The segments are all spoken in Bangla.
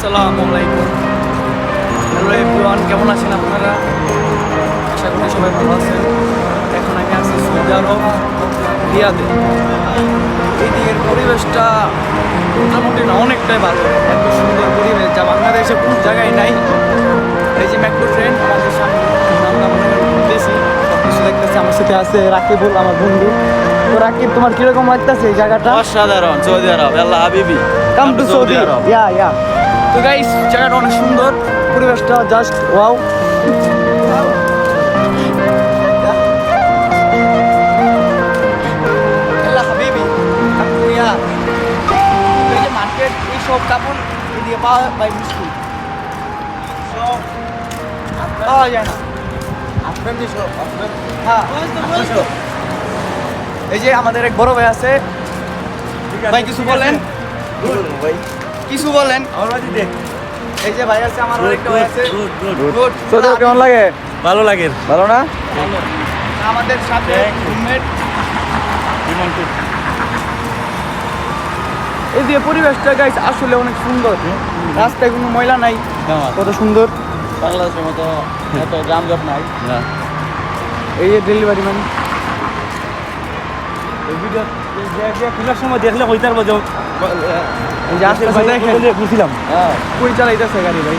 আসসালামু আলাইকুম। হ্যালো এভরিওয়ান, কেমন আছেন আপনারা? আশা করি সবাই ভালো আছেন। এখন আমি আছি সৌদি আরব রিয়াদে। এই দিকের পরিবেশটা মোটামুটি না, অনেকটাই ভালো। এত সুন্দর পরিবেশ যা বাংলাদেশে কোনো জায়গায় নাই। এই যে মেট্রো ট্রেন আমাদের সামনে, আমরা মনে করি ঘুরতেছি, সব কিছু দেখতেছি। আমার সাথে আছে রাকিবুল, আমার বন্ধু। তো রাকিব, তোমার কিরকম লাগতেছে এই জায়গাটা? অসাধারণ। সৌদি আরব, আল্লাহ হাবিবি, কাম টু সৌদি আরব। ইয়া তো গাইস, জায়গাটা অনেক সুন্দর, পরিবেশটা জাস্ট ওয়াও। আল্লাহ হাবিবি, কাম টু রিয়াদ। এই যে মার্কেট, এই সব কাপড় এদিকে পাওয়া মুশকিল, পাওয়া যায় না। হ্যাঁ, এই যে আমাদের এক বড় ভাই আছে, ভাই কিছু বলেন, কিছু বলেন। এই যে ভাই আছে, আমার আরেকটা ভাই আছে। গুড। তোদের কেমন লাগে? ভালো লাগে। ভালো না? আমাদের সাথে রুমমেট। এই যে পরিবেশটা গাইস আসলে অনেক সুন্দর, রাস্তায় কোনো ময়লা নাই, কত সুন্দর। বাংলাদেশের মতো এত যানজট নাই। এই যে ডেলিভারি ম্যান, খোলার সময় দেখলে কইতার বাজে বুঝছিলাম। কই চালাইতেছে গাড়ি ভাই,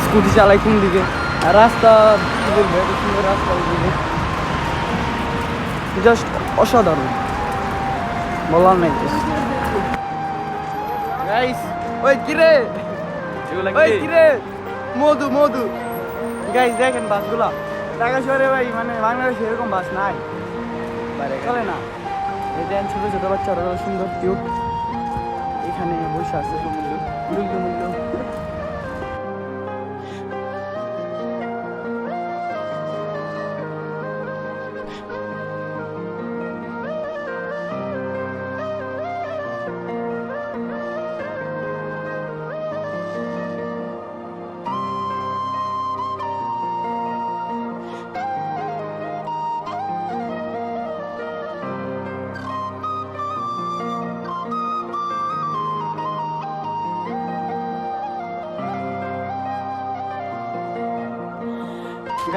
স্কুটি চালাই কোন দিকে, আর রাস্তা কি বলবো, এত সুন্দর রাস্তা জাস্ট অসাধারণ, বলার নাই। গাইস, ওই কিরে, ওই কিরে, মধু মধু। গাইস দেখেন বাসগুলা, ঢাকা শহরে ভাই মানে বাংলাদেশে এরকম বাস নাই, চলে না। এই দেন ছোট ছোট বাচ্চারা সুন্দর কিউট, এখানে বসে আছে মূল্য মূল্য।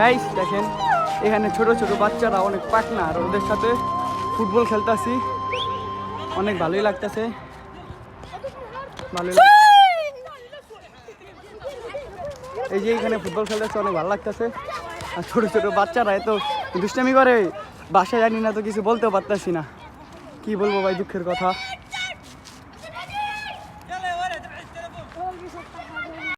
গাইস দেখেন, এখানে ছোট ছোট বাচ্চারা অনেক পাকনা, আর ওদের সাথে ফুটবল খেলতেছি, অনেক ভালোই লাগতেছে, ভালোই এই যে এখানে ফুটবল খেলতেছে, অনেক ভালো লাগতেছে। আর ছোট ছোট বাচ্চারা এত দুষ্টামি করে, বাসায় জানি না তো কিছু বলতেও পারতেছি না, কি বলবো ভাই, দুঃখের কথা।